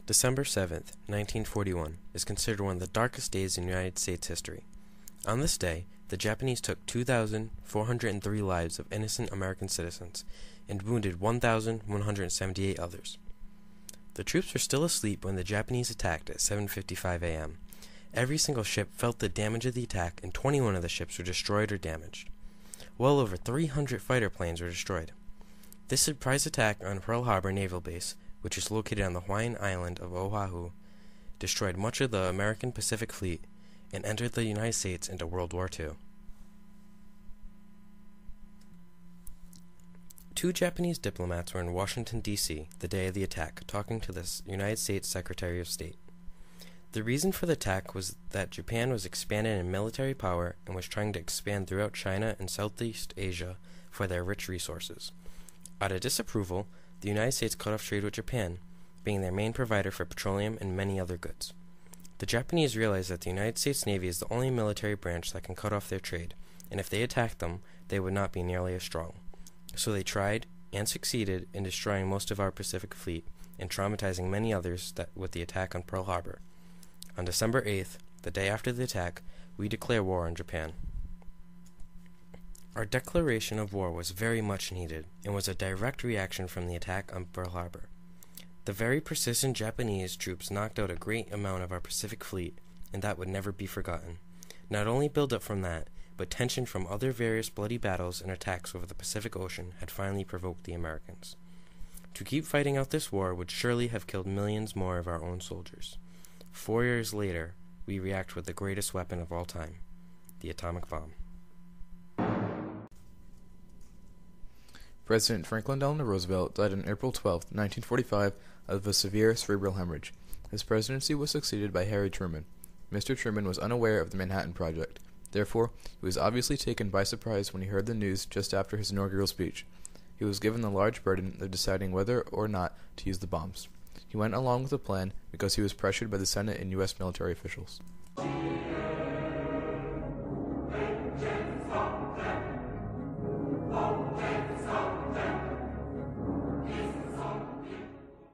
December 7th, 1941, is considered one of the darkest days in United States history. On this day, the Japanese took 2,403 lives of innocent American citizens and wounded 1,178 others. The troops were still asleep when the Japanese attacked at 7:55 a.m. Every single ship felt the damage of the attack, and 21 of the ships were destroyed or damaged. Well over 300 fighter planes were destroyed. This surprise attack on Pearl Harbor Naval Base, which is located on the Hawaiian island of Oahu, destroyed much of the American Pacific Fleet and entered the United States into World War II. Two Japanese diplomats were in Washington, D.C. the day of the attack, talking to the United States Secretary of State. The reason for the attack was that Japan was expanding in military power and was trying to expand throughout China and Southeast Asia for their rich resources. Out of disapproval, the United States cut off trade with Japan, being their main provider for petroleum and many other goods. The Japanese realized that the United States Navy is the only military branch that can cut off their trade, and if they attacked them, they would not be nearly as strong. So they tried, and succeeded, in destroying most of our Pacific Fleet, and traumatizing many others with the attack on Pearl Harbor. On December 8th, the day after the attack, we declare war on Japan. Our declaration of war was very much needed, and was a direct reaction from the attack on Pearl Harbor. The very persistent Japanese troops knocked out a great amount of our Pacific Fleet, and that would never be forgotten. Not only build-up from that, but tension from other various bloody battles and attacks over the Pacific Ocean had finally provoked the Americans. To keep fighting out this war would surely have killed millions more of our own soldiers. 4 years later, we react with the greatest weapon of all time, the atomic bomb. President Franklin Delano Roosevelt died on April 12, 1945, of a severe cerebral hemorrhage. His presidency was succeeded by Harry Truman. Mr. Truman was unaware of the Manhattan Project. Therefore, he was obviously taken by surprise when he heard the news just after his inaugural speech. He was given the large burden of deciding whether or not to use the bombs. He went along with the plan because he was pressured by the Senate and U.S. military officials.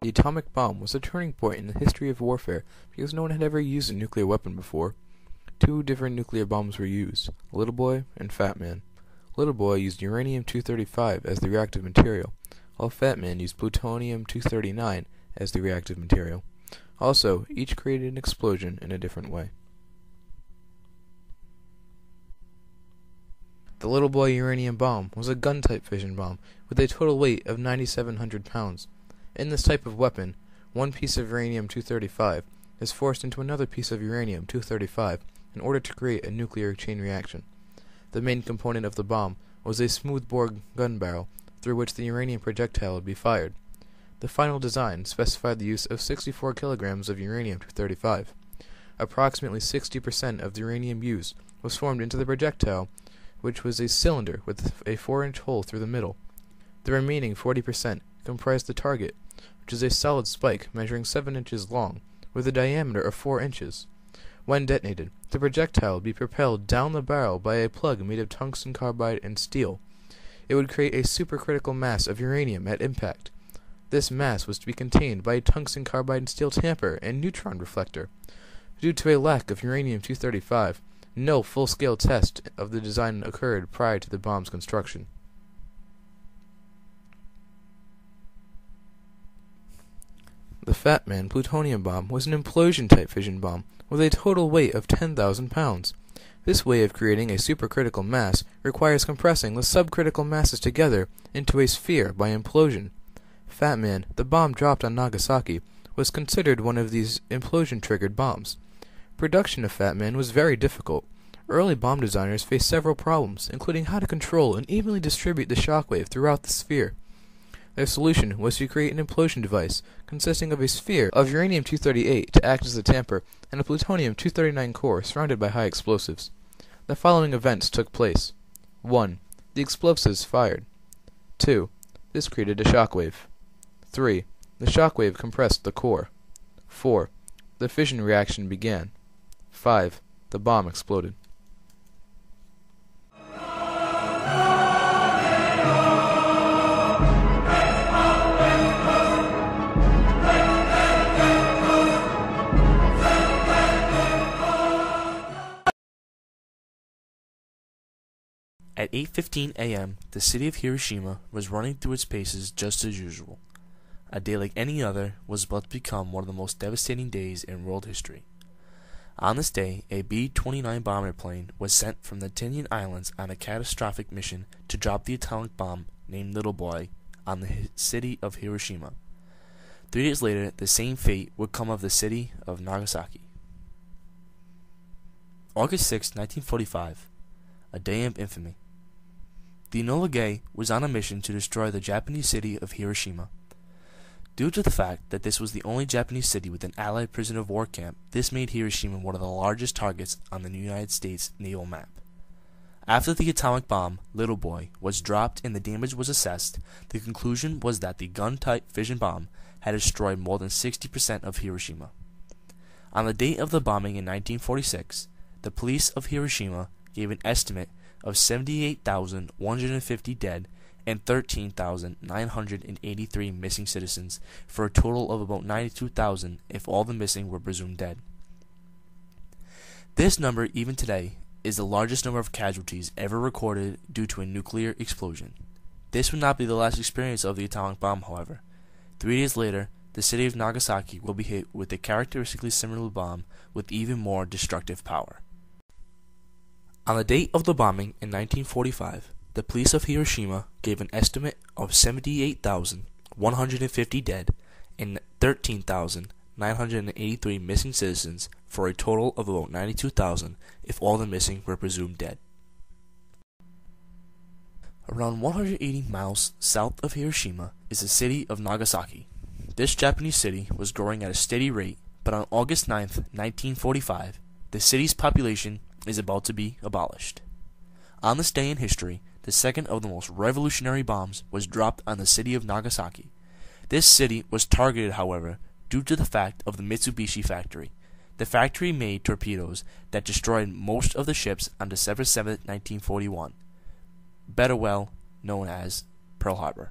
The atomic bomb was a turning point in the history of warfare because no one had ever used a nuclear weapon before. Two different nuclear bombs were used, Little Boy and Fat Man. Little Boy used uranium-235 as the reactive material, while Fat Man used plutonium-239 as the reactive material. Also, each created an explosion in a different way. The Little Boy uranium bomb was a gun-type fission bomb with a total weight of 9,700 pounds. In this type of weapon, one piece of uranium-235 is forced into another piece of uranium-235 in order to create a nuclear chain reaction. The main component of the bomb was a smooth-bore gun barrel through which the uranium projectile would be fired. The final design specified the use of 64 kilograms of uranium-235. Approximately 60% of the uranium used was formed into the projectile, which was a cylinder with a 4-inch hole through the middle. The remaining 40% comprised the target, which is a solid spike measuring 7 inches long, with a diameter of 4 inches. When detonated, the projectile would be propelled down the barrel by a plug made of tungsten carbide and steel. It would create a supercritical mass of uranium at impact. This mass was to be contained by a tungsten carbide and steel tamper and neutron reflector. Due to a lack of uranium-235, no full-scale test of the design occurred prior to the bomb's construction. The Fat Man plutonium bomb was an implosion-type fission bomb with a total weight of 10,000 pounds. This way of creating a supercritical mass requires compressing the subcritical masses together into a sphere by implosion. Fat Man, the bomb dropped on Nagasaki, was considered one of these implosion-triggered bombs. Production of Fat Man was very difficult. Early bomb designers faced several problems, including how to control and evenly distribute the shockwave throughout the sphere. Their solution was to create an implosion device consisting of a sphere of uranium-238 to act as the tamper and a plutonium-239 core surrounded by high explosives. The following events took place. 1. The explosives fired. 2. This created a shockwave. 3. The shockwave compressed the core. 4. The fission reaction began. 5. The bomb exploded. At 8:15 a.m., the city of Hiroshima was running through its paces just as usual. A day like any other was about to become one of the most devastating days in world history. On this day, a B-29 bomber plane was sent from the Tinian Islands on a catastrophic mission to drop the atomic bomb named Little Boy on the city of Hiroshima. 3 days later, the same fate would come of the city of Nagasaki. August 6, 1945, a day of infamy. The Enola Gay was on a mission to destroy the Japanese city of Hiroshima. Due to the fact that this was the only Japanese city with an Allied prisoner of war camp, this made Hiroshima one of the largest targets on the United States naval map. After the atomic bomb, Little Boy, was dropped and the damage was assessed, the conclusion was that the gun-type fission bomb had destroyed more than 60% of Hiroshima. On the date of the bombing in 1946, the police of Hiroshima gave an estimate of 78,150 dead and 13,983 missing citizens, for a total of about 92,000 if all the missing were presumed dead. This number, even today, is the largest number of casualties ever recorded due to a nuclear explosion. This would not be the last experience of the atomic bomb, however. 3 days later, the city of Nagasaki will be hit with a characteristically similar bomb with even more destructive power. On the date of the bombing in 1945, the police of Hiroshima gave an estimate of 78,150 dead and 13,983 missing citizens, for a total of about 92,000 if all the missing were presumed dead. Around 180 miles south of Hiroshima is the city of Nagasaki. This Japanese city was growing at a steady rate, but on August 9, 1945, the city's population is about to be abolished. On this day in history, the second of the most revolutionary bombs was dropped on the city of Nagasaki. This city was targeted, however, due to the fact of the Mitsubishi factory. The factory made torpedoes that destroyed most of the ships on December 7, 1941, better well known as Pearl Harbor.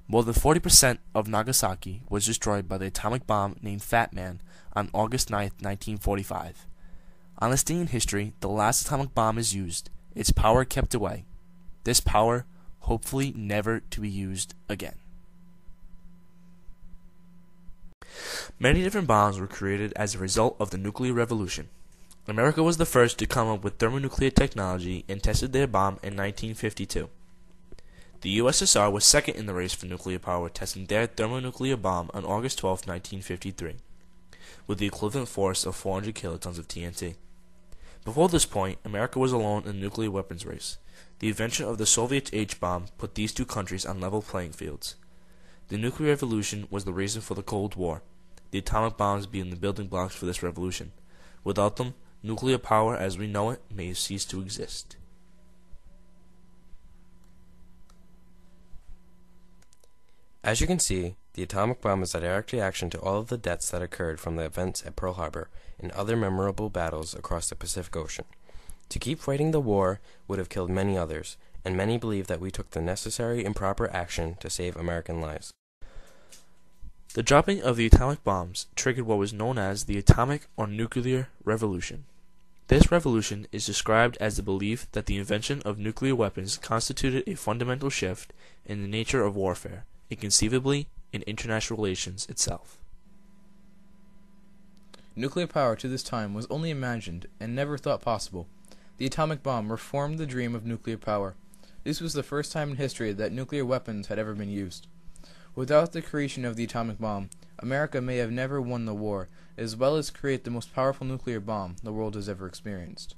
More than 40% of Nagasaki was destroyed by the atomic bomb named Fat Man on August 9, 1945. On this day in history, the last atomic bomb is used, its power kept away. This power, hopefully never to be used again. Many different bombs were created as a result of the nuclear revolution. America was the first to come up with thermonuclear technology and tested their bomb in 1952. The USSR was second in the race for nuclear power, testing their thermonuclear bomb on August 12, 1953, with the equivalent force of 400 kilotons of TNT. Before this point, America was alone in the nuclear weapons race. The invention of the Soviet H-bomb put these two countries on level playing fields. The nuclear revolution was the reason for the Cold War, the atomic bombs being the building blocks for this revolution. Without them, nuclear power as we know it may cease to exist. As you can see, the atomic bomb is a direct reaction to all of the deaths that occurred from the events at Pearl Harbor and other memorable battles across the Pacific Ocean. To keep fighting the war would have killed many others, and many believe that we took the necessary and proper action to save American lives. The dropping of the atomic bombs triggered what was known as the atomic or nuclear revolution. This revolution is described as the belief that the invention of nuclear weapons constituted a fundamental shift in the nature of warfare, and conceivably in international relations itself. Nuclear power to this time was only imagined and never thought possible. The atomic bomb reformed the dream of nuclear power. This was the first time in history that nuclear weapons had ever been used. Without the creation of the atomic bomb, America may have never won the war, as well as create the most powerful nuclear bomb the world has ever experienced.